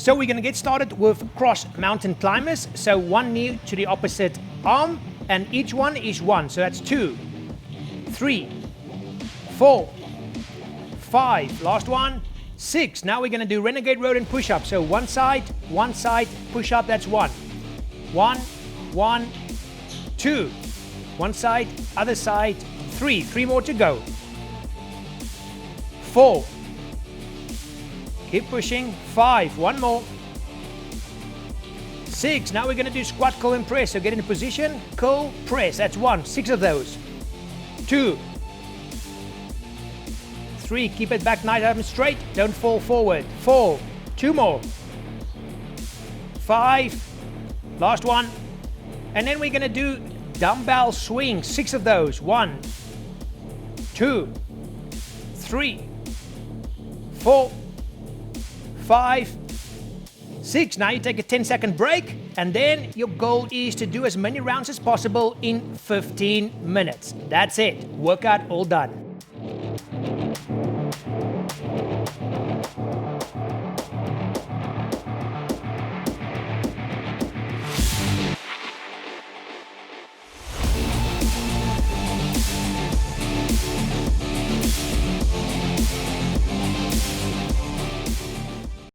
So we're going to get started with cross mountain climbers. So one knee to the opposite arm, and each one is 1. So that's 2, 3, 4, 5. Last one, 6. Now we're going to do Renegade row and push up. So one side, push up. That's 1. 1, 1, 2. One side, other side, 3. 3 more to go. 4. Keep pushing. 5. 1 more. 6. Now we're going to do squat, curl, and press. So get in position, curl, press. That's 1. 6 of those. 2. 3. Keep it back nice and straight. Don't fall forward. 4. 2 more. 5. Last one. And then we're going to do dumbbell swing. 6 of those. 1, 2, 3, 4, 5, 6. Now you take a 10-second break, and then your goal is to do as many rounds as possible in 15 minutes. That's it. Workout all done.